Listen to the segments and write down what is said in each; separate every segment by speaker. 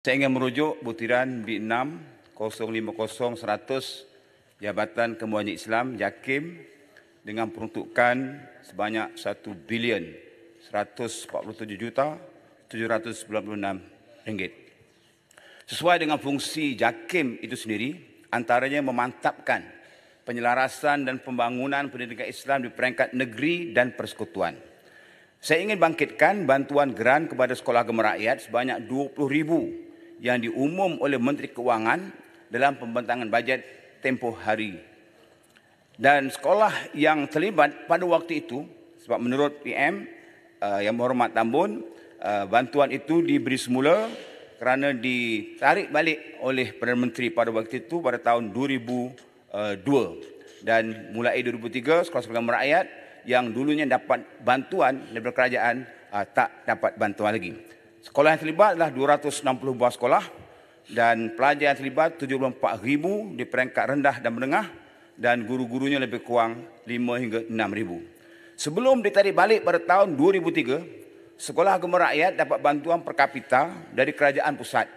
Speaker 1: Saya ingin merujuk butiran B6 050 100 Jabatan Kembangunan Islam JAKIM dengan peruntukan sebanyak 1 bilion 147 juta 796 ringgit. Sesuai dengan fungsi JAKIM itu sendiri, antaranya memantapkan penyelarasan dan pembangunan pendidikan Islam di peringkat negeri dan persekutuan. Saya ingin bangkitkan bantuan geran kepada sekolah agama rakyat sebanyak 20,000 yang diumum oleh Menteri Keuangan dalam pembentangan bajet tempoh hari. Dan sekolah yang terlibat pada waktu itu, sebab menurut PM Yang Berhormat Tambun, bantuan itu diberi semula kerana ditarik balik oleh Perdana Menteri pada waktu itu pada tahun 2002. Dan mulai 2003, sekolah-sekolah agama rakyat yang dulunya dapat bantuan daripada kerajaan tak dapat bantuan lagi. Sekolah yang terlibat adalah 260 buah sekolah dan pelajar yang terlibat 74,000 di peringkat rendah dan menengah dan guru-gurunya lebih kurang 5 hingga 6,000. Sebelum ditarik balik pada tahun 2003, sekolah agama rakyat dapat bantuan per kapita dari kerajaan pusat,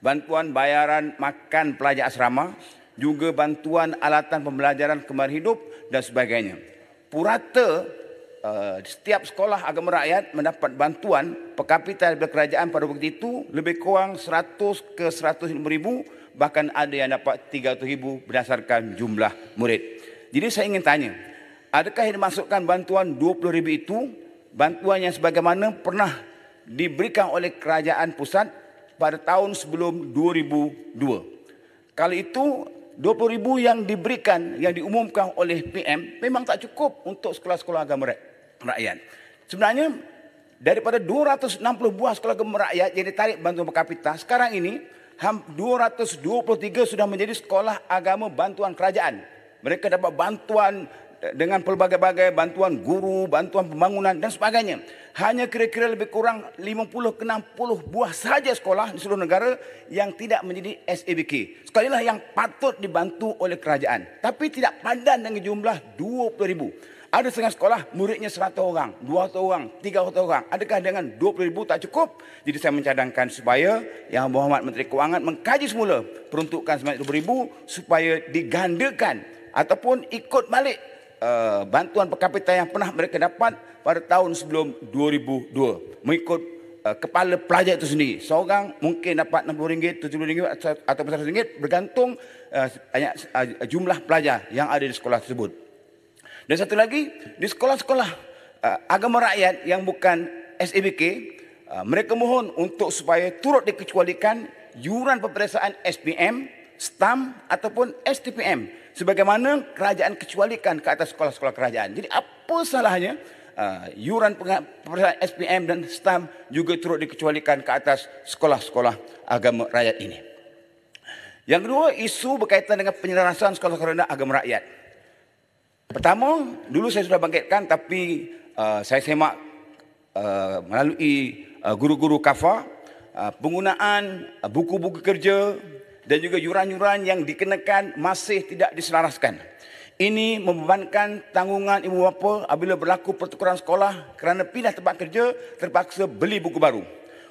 Speaker 1: bantuan bayaran makan pelajar asrama, juga bantuan alatan pembelajaran kembali hidup dan sebagainya. Purata setiap sekolah agama rakyat mendapat bantuan per kapita dari kerajaan pada waktu itu lebih kurang 100 ke 150,000, bahkan ada yang dapat 300,000 berdasarkan jumlah murid. Jadi saya ingin tanya, adakah yang dimaksudkan bantuan 20,000 itu bantuan yang sebagaimana pernah diberikan oleh kerajaan pusat pada tahun sebelum 2002? Kalau itu 20,000 yang diberikan, yang diumumkan oleh PM memang tak cukup untuk sekolah-sekolah agama rakyat. Sebenarnya daripada 260 buah sekolah agama rakyat yang ditarik bantuan per kapita, sekarang ini 223 sudah menjadi sekolah agama bantuan kerajaan. Mereka dapat bantuan dengan pelbagai-bagai bantuan guru, bantuan pembangunan dan sebagainya. Hanya kira-kira lebih kurang 50 ke 60 buah sahaja sekolah di seluruh negara yang tidak menjadi SABK. Sekolah inilah yang patut dibantu oleh kerajaan, tapi tidak padan dengan jumlah 20,000. Ada setengah sekolah muridnya 100 orang, 200 orang, 300 orang. Adakah dengan 20,000 tak cukup? Jadi saya mencadangkan supaya Yang Berhormat Menteri Keuangan mengkaji semula peruntukan sebanyak 20,000 supaya digandakan ataupun ikut balik bantuan per kapita yang pernah mereka dapat pada tahun sebelum 2002 mengikut kepala pelajar itu sendiri. Seorang mungkin dapat RM60, RM70 atau RM100 bergantung jumlah pelajar yang ada di sekolah tersebut. Dan satu lagi, di sekolah-sekolah agama rakyat yang bukan SABK, mereka mohon untuk supaya turut dikecualikan yuran peperiksaan SPM, STAM ataupun STPM sebagaimana kerajaan kecualikan ke atas sekolah-sekolah kerajaan. Jadi apa salahnya yuran peperiksaan SPM dan STAM juga turut dikecualikan ke atas sekolah-sekolah agama rakyat ini. Yang kedua, isu berkaitan dengan penyelarasan sekolah-sekolah agama rakyat. Pertama, dulu saya sudah bangkitkan, tapi saya semak melalui guru-guru kafa, penggunaan buku-buku kerja dan juga yuran-yuran yang dikenakan masih tidak diselaraskan. Ini membebankan tanggungan ibu bapa apabila berlaku pertukaran sekolah kerana pindah tempat kerja terpaksa beli buku baru.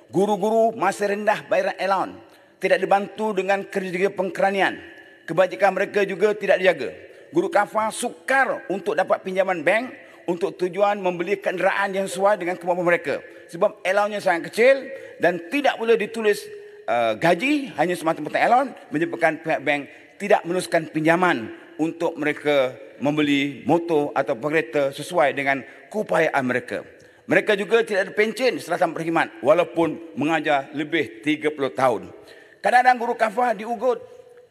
Speaker 1: Guru-guru masih rendah bayaran allowance, tidak dibantu dengan kerja pengkeranian. Kebajikan mereka juga tidak dijaga. Guru kafa sukar untuk dapat pinjaman bank untuk tujuan membeli kenderaan yang sesuai dengan kemampuan mereka. Sebab allowance-nya sangat kecil dan tidak boleh ditulis gaji, hanya semata-mata allowance, menyebabkan pihak bank tidak meneruskan pinjaman untuk mereka membeli motor atau kereta sesuai dengan keupayaan mereka. Mereka juga tidak ada pencen setelah tamat berkhidmat walaupun mengajar lebih 30 tahun. Kadang-kadang guru kafa diugut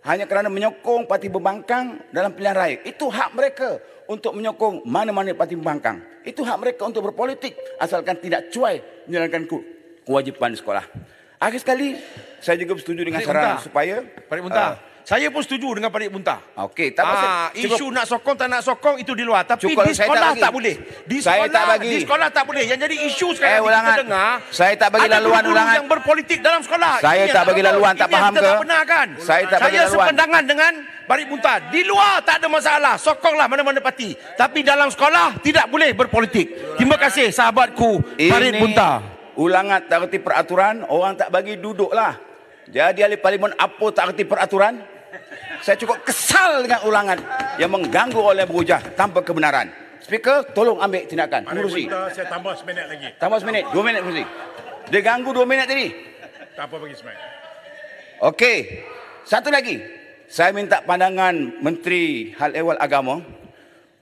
Speaker 1: hanya kerana menyokong parti pembangkang dalam pilihan raya. Itu hak mereka untuk menyokong mana-mana parti pembangkang. Itu hak mereka untuk berpolitik asalkan tidak cuai menjalankan kewajipan di sekolah. Akhir sekali, saya juga setuju dengan saran supaya
Speaker 2: Parit Muntah. Saya pun setuju dengan Parit Muntah.
Speaker 1: Okey, tak apa.
Speaker 2: Isu nak sokong tak nak sokong itu di luar, tapi di sekolah tak boleh. Di sekolah tak boleh. Yang jadi isu sekarang kita dengar,
Speaker 1: saya tak bagi laluan ulangan
Speaker 2: yang berpolitik dalam sekolah.
Speaker 1: Saya tak bagi laluan, tak faham ke?
Speaker 2: Tak benar kan?
Speaker 1: Saya tak bagi laluan.
Speaker 2: Saya sependangan dengan Parit Muntah. Di luar tak ada masalah, sokonglah mana-mana parti. Tapi dalam sekolah tidak boleh berpolitik. Terima kasih sahabatku Parit Muntah.
Speaker 1: Ulangan tak reti peraturan, orang tak bagi duduklah. Jadi ahli parlimen apa tak kerti peraturan? Saya cukup kesal dengan ulangan yang mengganggu oleh berhujah tanpa kebenaran. Speaker, tolong ambil tindakan. Urusi.
Speaker 3: Saya tambah seminit lagi.
Speaker 1: Tambah seminit, 2 minit urusi. Dia ganggu 2 minit tadi.
Speaker 3: Tak apa bagi seminit.
Speaker 1: Okey. Satu lagi. Saya minta pandangan Menteri Hal Ehwal Agama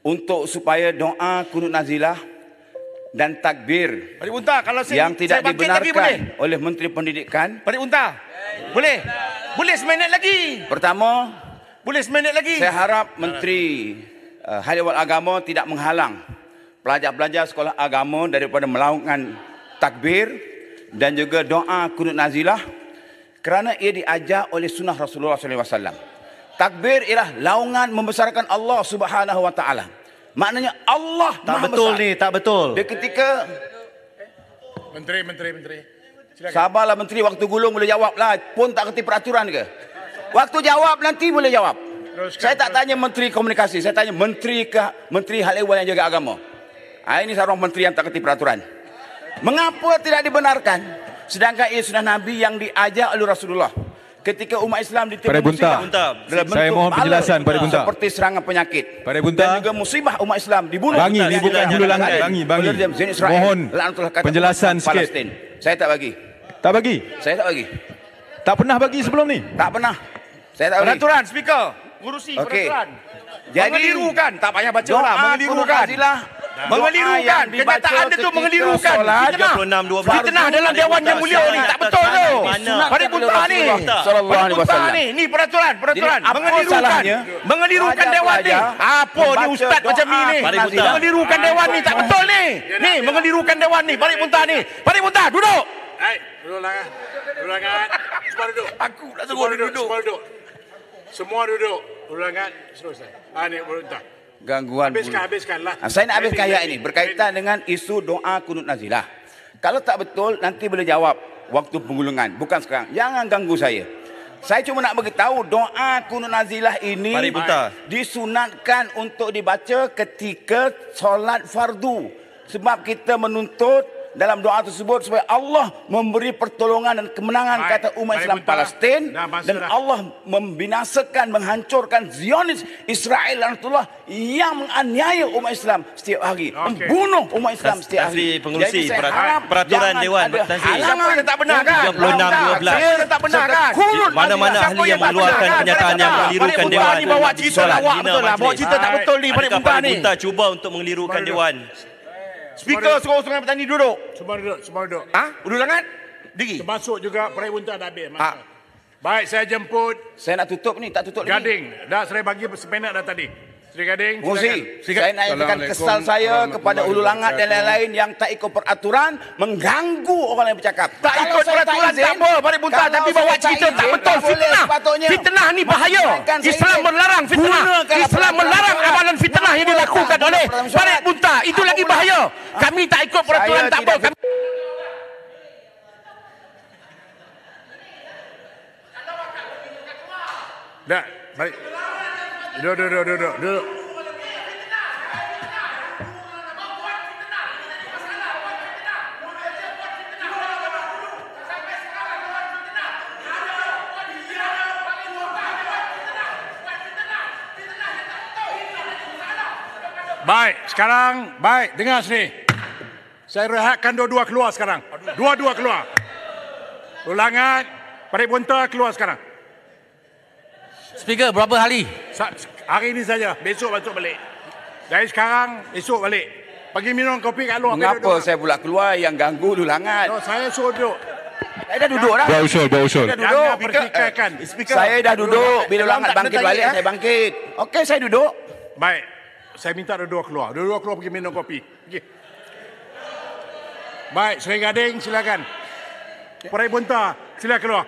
Speaker 1: untuk supaya doa kunut nazilah dan takbir
Speaker 2: Parit Unta, kalau
Speaker 1: yang tidak
Speaker 2: saya bangkit lagi boleh?
Speaker 1: dibenarkan oleh Menteri Pendidikan.
Speaker 2: Parit Unta, boleh? Boleh seminit lagi.
Speaker 1: Pertama,
Speaker 2: Boleh seminit lagi.
Speaker 1: saya harap Menteri Hal Ehwal Agama tidak menghalang pelajar-pelajar sekolah agama daripada melakukan takbir dan juga doa kunut nazilah kerana ia diajar oleh sunnah Rasulullah SAW. Takbir ialah laungan membesarkan Allah Subhanahu Wa Taala. Maknanya Allah
Speaker 4: Tak
Speaker 1: Maha
Speaker 4: betul
Speaker 1: besar.
Speaker 4: ni, tak betul.
Speaker 1: Dia ketika
Speaker 3: Menteri. Silakan.
Speaker 1: sabarlah Menteri, waktu gulung boleh jawab lah. Pun tak kerti peraturan ke? Waktu jawab nanti boleh jawab. Saya tak tanya Menteri Komunikasi, saya tanya Menteri Hal Ehwal yang jaga agama. Ini seorang menteri yang tak kerti peraturan. Mengapa tidak dibenarkan? Sedangkan ia sunnah Nabi yang diajar oleh Rasulullah. Ketika umat Islam ditimpa
Speaker 5: Parit Bunta,
Speaker 1: musibah dalam
Speaker 5: saya
Speaker 1: bentuk
Speaker 5: mohon
Speaker 1: bala
Speaker 5: penjelasan, Parit Bunta.
Speaker 1: seperti serangan penyakit.
Speaker 5: Parit Bunta.
Speaker 1: Dan juga musibah umat Islam dibunuh.
Speaker 5: Bangi, ni bukan hulu langit. Bangi. Mohon penjelasan sikit.
Speaker 1: Saya tak bagi.
Speaker 5: Tak bagi?
Speaker 1: Saya tak bagi.
Speaker 5: Tak pernah bagi sebelum ni?
Speaker 1: Tak pernah. Saya tak bagi.
Speaker 2: Peraturan, speaker. Urusi
Speaker 1: Okey.
Speaker 2: peraturan.
Speaker 1: Jadi
Speaker 2: Mengelirukan, tak payah baca
Speaker 1: doa
Speaker 2: lah. Mengelirukan.
Speaker 1: Nazilah,
Speaker 2: Mengelirukan. Kenyataan dia tu mengelirukan. Fitnah.
Speaker 4: 36-12.
Speaker 2: Fitnah dalam Dewan Yang Mulia ni. Tak betul tu.
Speaker 4: Mana?
Speaker 2: Parit Bunta ni.
Speaker 1: Sallallahu
Speaker 2: Parit
Speaker 1: alaihi
Speaker 2: Bunta
Speaker 1: wasallam.
Speaker 2: ni. Ni peraturan.
Speaker 1: Jadi, apa
Speaker 2: Mengelirukan.
Speaker 1: salahnya?
Speaker 2: Mengelirukan Dewan ni. Apa ni
Speaker 1: membaca
Speaker 2: ustaz macam ni ni?
Speaker 4: Parit Bunta.
Speaker 2: Mengelirukan Dewan ni. Tak betul ni. Ni mengelirukan Dewan ni. Parit Bunta ni. Parit Bunta duduk.
Speaker 3: Hai, duduk lah. Semua duduk.
Speaker 2: Aku nak suruh dia duduk.
Speaker 3: Semua duduk. Ulangan selesai. Ni Berhutang.
Speaker 1: Gangguan.
Speaker 3: Habiskan lah.
Speaker 1: Saya nak habiskan ayat ini berkaitan dengan isu doa kunut nazilah. Kalau tak betul nanti boleh jawab waktu penggulungan, bukan sekarang. Jangan ganggu saya. Saya cuma nak beritahu doa kunut nazilah ini
Speaker 4: Parit Bunta.
Speaker 1: disunatkan untuk dibaca ketika solat fardu. Sebab kita menuntut dalam doa tersebut supaya Allah memberi pertolongan dan kemenangan kata umat Islam Palestin dan Allah membinasakan, menghancurkan Zionis Israel lanatullah yang menganiaya umat Islam setiap hari, membunuh umat Islam setiap hari.
Speaker 4: Pengurusi
Speaker 1: Jadi saya harap
Speaker 4: peraturan
Speaker 1: jangan
Speaker 4: Dewan
Speaker 1: ada
Speaker 4: Tan Sri.
Speaker 1: halangan
Speaker 2: Siapa yang tak benar kan?
Speaker 4: 36-12.
Speaker 2: Saya tak benar kan?
Speaker 4: Mana-mana
Speaker 2: Siapa
Speaker 4: ahli yang
Speaker 2: tak
Speaker 4: mengeluarkan
Speaker 2: benar kan?
Speaker 4: pernyataan yang mengelirukan
Speaker 2: Parit Bunta
Speaker 4: Dewan.
Speaker 2: ni bawa cerita
Speaker 4: Solat
Speaker 2: lawak
Speaker 4: dina
Speaker 2: betul lah. Bawa
Speaker 4: majlis.
Speaker 2: cerita tak betul ni Parit
Speaker 4: Adakah
Speaker 2: Bunta
Speaker 4: Parit
Speaker 2: ni.
Speaker 4: Bunta cuba untuk mengelirukan Dewan?
Speaker 2: Speaker suruh Sungai Petani duduk.
Speaker 3: Semua duduk.
Speaker 2: Ha? Duduk sangat? Diri.
Speaker 3: Termasuk juga Parit Bunta dah habis.
Speaker 2: Ha.
Speaker 3: Baik, saya jemput
Speaker 1: Saya nak tutup ni, tak tutup lagi.
Speaker 3: Gading. Dah saya bagi seminit dah tadi. Sri Gading,
Speaker 1: Pengurusi,
Speaker 3: silakan.
Speaker 1: saya nak nyatakan kesal saya kepada Ulu Langat dan lain-lain yang tak ikut peraturan, mengganggu orang yang bercakap.
Speaker 2: Tak ikut peraturan tak apa Parit Bunta, tapi bawa cerita tak betul. Fitnah. Fitnah ni bahaya. Islam melarang fitnah. Islam melarang amalan fitnah yang dilakukan oleh Parit Bunta. Itu lagi bahaya. Kami tak ikut peraturan tak apa. Kami
Speaker 3: Dah, baik. Duduk. Baik, sekarang dengar sini. Saya rehatkan dua-dua keluar sekarang. Dua-dua keluar. Ulangan, Parit Bunta keluar sekarang.
Speaker 6: Speaker, berapa hari?
Speaker 3: Hari ini saja, besok masuk balik. Dari sekarang, esok balik. Pergi minum kopi kat luar.
Speaker 1: Mengapa saya pula keluar yang ganggu Ulu Langat?
Speaker 3: No, saya suruh duduk.
Speaker 1: Saya dah duduk dah.
Speaker 5: Buat usul.
Speaker 1: Saya dah duduk.
Speaker 3: Jangan pertikaikan.
Speaker 1: Saya dah duduk. Bila Ulu Langat bangkit balik, saya bangkit. Okey, saya duduk.
Speaker 3: Baik, saya minta dua-dua keluar. Dua-dua keluar pergi minum kopi. Pergi. Baik, Sri Gading silakan. Parit Bunta, sila keluar.